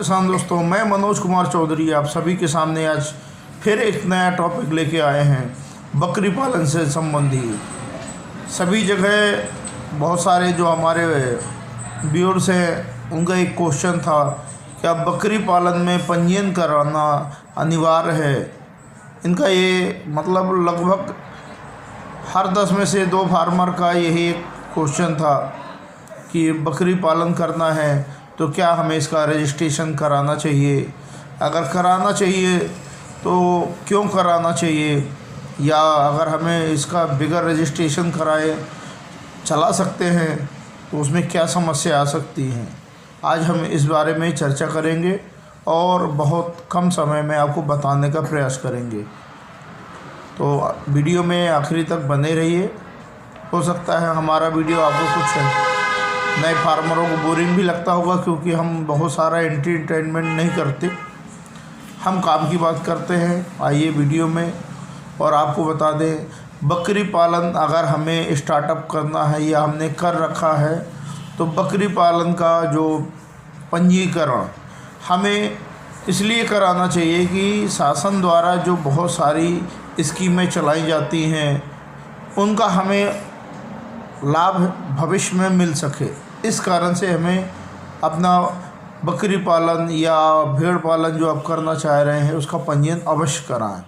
किसान दोस्तों, मैं मनोज कुमार चौधरी आप सभी के सामने आज फिर एक नया टॉपिक लेके आए हैं बकरी पालन से संबंधी। सभी जगह बहुत सारे जो हमारे व्यूअर्स हैं उनका एक क्वेश्चन था, क्या बकरी पालन में पंजीयन कराना अनिवार्य है। इनका ये मतलब लगभग हर 10 में से 2 फार्मर का यही एक क्वेश्चन था कि बकरी पालन करना है तो क्या हमें इसका रजिस्ट्रेशन कराना चाहिए, अगर कराना चाहिए तो क्यों कराना चाहिए, या अगर हमें इसका बिगर रजिस्ट्रेशन कराए चला सकते हैं तो उसमें क्या समस्या आ सकती हैं। आज हम इस बारे में चर्चा करेंगे और बहुत कम समय में आपको बताने का प्रयास करेंगे, तो वीडियो में आखिरी तक बने रहिए। हो सकता है हमारा वीडियो आपको कुछ नए फार्मरों को बोरिंग भी लगता होगा, क्योंकि हम बहुत सारा एंटरटेनमेंट नहीं करते, हम काम की बात करते हैं। आइए वीडियो में और आपको बता दें, बकरी पालन अगर हमें स्टार्टअप करना है या हमने कर रखा है तो बकरी पालन का जो पंजीकरण हमें इसलिए कराना चाहिए कि शासन द्वारा जो बहुत सारी स्कीमें चलाई जाती हैं उनका हमें लाभ भविष्य में मिल सके। इस कारण से हमें अपना बकरी पालन या भेड़ पालन जो आप करना चाह रहे हैं उसका पंजीयन अवश्य कराएं।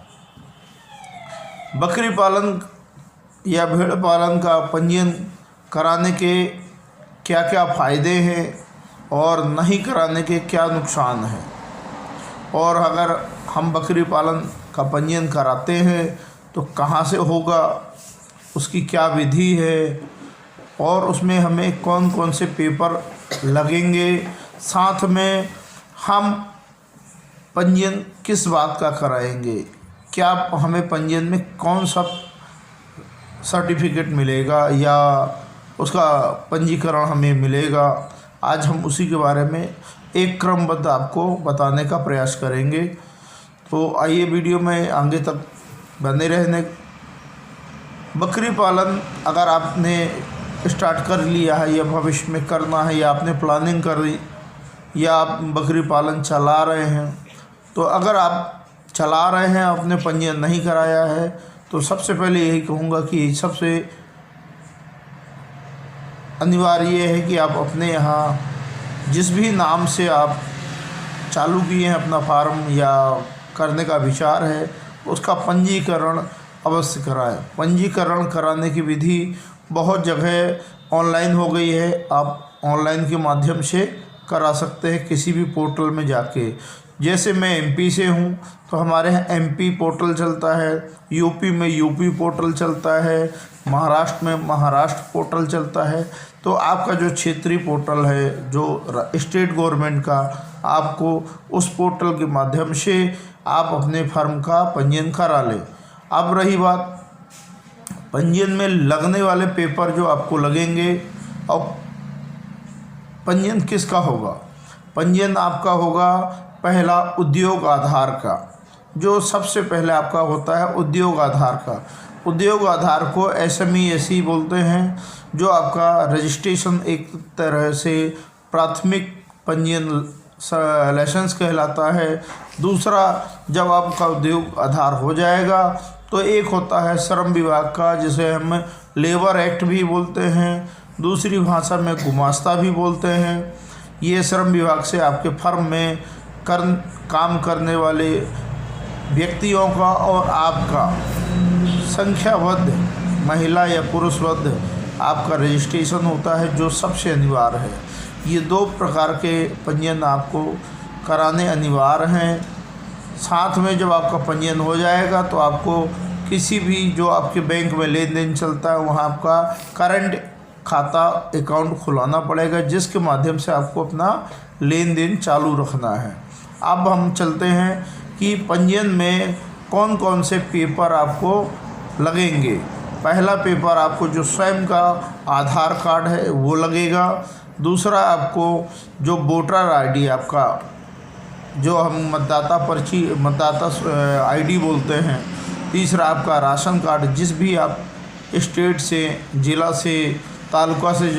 बकरी पालन या भेड़ पालन का पंजीयन कराने के क्या क्या फ़ायदे हैं और नहीं कराने के क्या नुकसान हैं, और अगर हम बकरी पालन का पंजीयन कराते हैं तो कहाँ से होगा, उसकी क्या विधि है और उसमें हमें कौन कौन से पेपर लगेंगे, साथ में हम पंजीयन किस बात का कराएंगे, क्या हमें पंजीयन में कौन सा सर्टिफिकेट मिलेगा या उसका पंजीकरण हमें मिलेगा। आज हम उसी के बारे में एक क्रमबद्ध आपको बताने का प्रयास करेंगे, तो आइए वीडियो में आगे तक बने रहने। बकरी पालन अगर आपने स्टार्ट कर लिया है या भविष्य में करना है या आपने प्लानिंग कर ली या आप बकरी पालन चला रहे हैं, तो अगर आप चला रहे हैं आपने पंजीयन नहीं कराया है तो सबसे पहले यही कहूँगा कि सबसे अनिवार्य ये है कि आप अपने यहाँ जिस भी नाम से आप चालू किए हैं अपना फार्म या करने का विचार है उसका पंजीकरण अवश्य कराएं। पंजीकरण कराने की विधि बहुत जगह ऑनलाइन हो गई है, आप ऑनलाइन के माध्यम से करा सकते हैं किसी भी पोर्टल में जाके। जैसे मैं एमपी से हूँ तो हमारे यहाँ एमपी पोर्टल चलता है, यूपी में यूपी पोर्टल चलता है, महाराष्ट्र में महाराष्ट्र पोर्टल चलता है। तो आपका जो क्षेत्रीय पोर्टल है जो स्टेट गवर्नमेंट का, आपको उस पोर्टल के माध्यम से आप अपने फर्म का पंजीयन करा लें। अब रही बात पंजीयन में लगने वाले पेपर जो आपको लगेंगे, और पंजीयन किसका होगा। पंजीयन आपका होगा पहला उद्योग आधार का, जो सबसे पहले आपका होता है उद्योग आधार का। उद्योग आधार को SMESE बोलते हैं, जो आपका रजिस्ट्रेशन एक तरह से प्राथमिक पंजीयन लाइसेंस कहलाता है। दूसरा, जब आपका उद्योग आधार हो जाएगा तो एक होता है श्रम विभाग का, जिसे हम लेबर एक्ट भी बोलते हैं, दूसरी भाषा में गुमास्ता भी बोलते हैं। ये श्रम विभाग से आपके फर्म में काम करने वाले व्यक्तियों का और आपका संख्याबद्ध महिला या पुरुषबद्ध आपका रजिस्ट्रेशन होता है, जो सबसे अनिवार्य है। ये 2 प्रकार के पंजीयन आपको कराने अनिवार्य हैं। साथ में जब आपका पंजीयन हो जाएगा तो आपको किसी भी जो आपके बैंक में लेन देन चलता है वहाँ आपका करंट खाता अकाउंट खुलाना पड़ेगा, जिसके माध्यम से आपको अपना लेन देन चालू रखना है। अब हम चलते हैं कि पंजीयन में कौन कौन से पेपर आपको लगेंगे। पहला पेपर आपको जो स्वयं का आधार कार्ड है वो लगेगा। दूसरा, आपको जो वोटर ID आपका, जो हम मतदाता पर्ची मतदाता ID बोलते हैं। तीसरा, आपका राशन कार्ड, जिस भी आप स्टेट से, ज़िला से, तालुका से,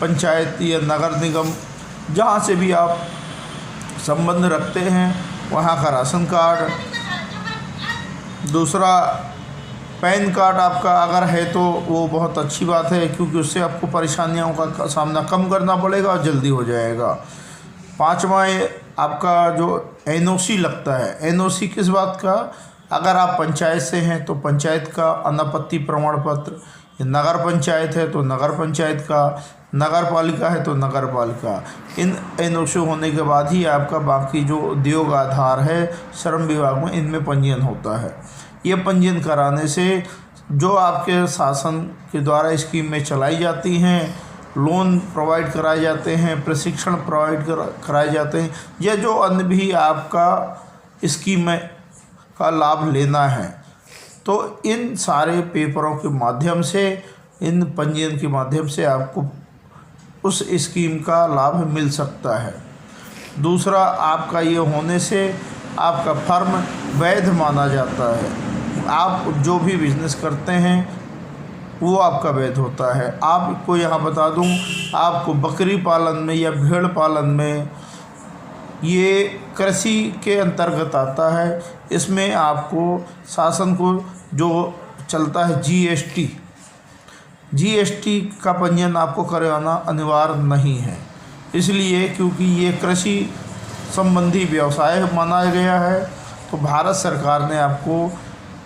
पंचायत या नगर निगम जहाँ से भी आप संबंध रखते हैं वहाँ का राशन कार्ड, दूसरा पैन कार्ड आपका अगर है तो वो बहुत अच्छी बात है, क्योंकि उससे आपको परेशानियों का सामना कम करना पड़ेगा और जल्दी हो जाएगा। पाँचवा आपका जो एनओसी लगता है, एनओसी किस बात का, अगर आप पंचायत से हैं तो पंचायत का अनापत्ति प्रमाण पत्र, नगर पंचायत है तो नगर पंचायत का, नगर पालिका है तो नगर पालिका। इन एनओसी होने के बाद ही आपका बाकी जो उद्योग आधार है श्रम विभाग में, इनमें पंजीयन होता है। ये पंजीयन कराने से जो आपके शासन के द्वारा स्कीम में चलाई जाती हैं, लोन प्रोवाइड कराए जाते हैं, प्रशिक्षण प्रोवाइड कराए जाते हैं, या जो अन्य भी आपका स्कीम में का लाभ लेना है, तो इन सारे पेपरों के माध्यम से, इन पंजीयन के माध्यम से आपको उस स्कीम का लाभ मिल सकता है। दूसरा, आपका ये होने से आपका फर्म वैध माना जाता है। आप जो भी बिजनेस करते हैं वो आपका वैध होता है। आपको यहाँ बता दूँ, आपको बकरी पालन में या भेड़ पालन में, ये कृषि के अंतर्गत आता है। इसमें आपको शासन को जो चलता है जीएसटी का पंजीयन आपको करवाना अनिवार्य नहीं है, इसलिए क्योंकि ये कृषि संबंधी व्यवसाय माना गया है। तो भारत सरकार ने आपको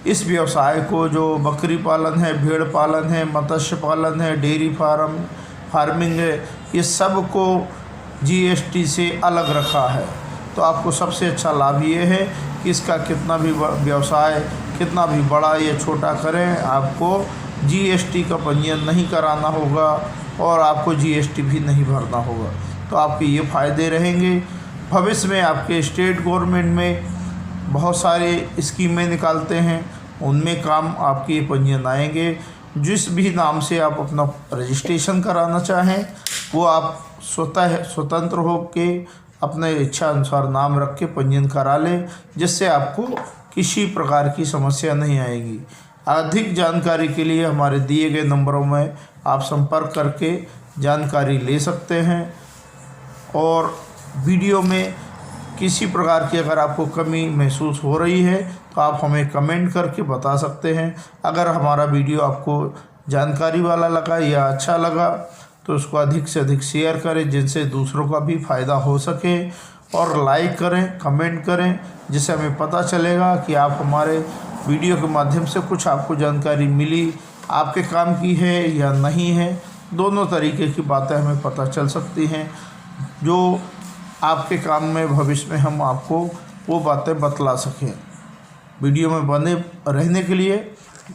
इस व्यवसाय को, जो बकरी पालन है, भेड़ पालन है, मत्स्य पालन है, डेयरी फार्मिंग है, ये सब को जीएसटी से अलग रखा है। तो आपको सबसे अच्छा लाभ ये है कि इसका कितना भी व्यवसाय कितना भी बड़ा या छोटा करें, आपको जीएसटी का पंजीयन नहीं कराना होगा और आपको जीएसटी भी नहीं भरना होगा। तो आपके ये फ़ायदे रहेंगे। भविष्य में आपके स्टेट गवर्नमेंट में बहुत सारे स्कीमें निकालते हैं, उनमें काम आपके ये पंजीयन आएंगे। जिस भी नाम से आप अपना रजिस्ट्रेशन कराना चाहें वो आप स्वतंत्र हो के अपने इच्छा अनुसार नाम रख के पंजीयन करा लें, जिससे आपको किसी प्रकार की समस्या नहीं आएगी। अधिक जानकारी के लिए हमारे दिए गए नंबरों में आप संपर्क करके जानकारी ले सकते हैं। और वीडियो में किसी प्रकार की अगर आपको कमी महसूस हो रही है तो आप हमें कमेंट करके बता सकते हैं। अगर हमारा वीडियो आपको जानकारी वाला लगा या अच्छा लगा तो उसको अधिक से अधिक शेयर करें, जिनसे दूसरों का भी फ़ायदा हो सके, और लाइक करें, कमेंट करें, जिससे हमें पता चलेगा कि आप हमारे वीडियो के माध्यम से कुछ आपको जानकारी मिली, आपके काम की है या नहीं है। दोनों तरीके की बातें हमें पता चल सकती हैं, जो आपके काम में भविष्य में हम आपको वो बातें बतला सकें। वीडियो में बने रहने के लिए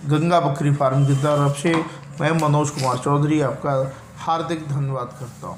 गंगा बकरी फार्म की तरफ से मैं मनोज कुमार चौधरी आपका हार्दिक धन्यवाद करता हूँ।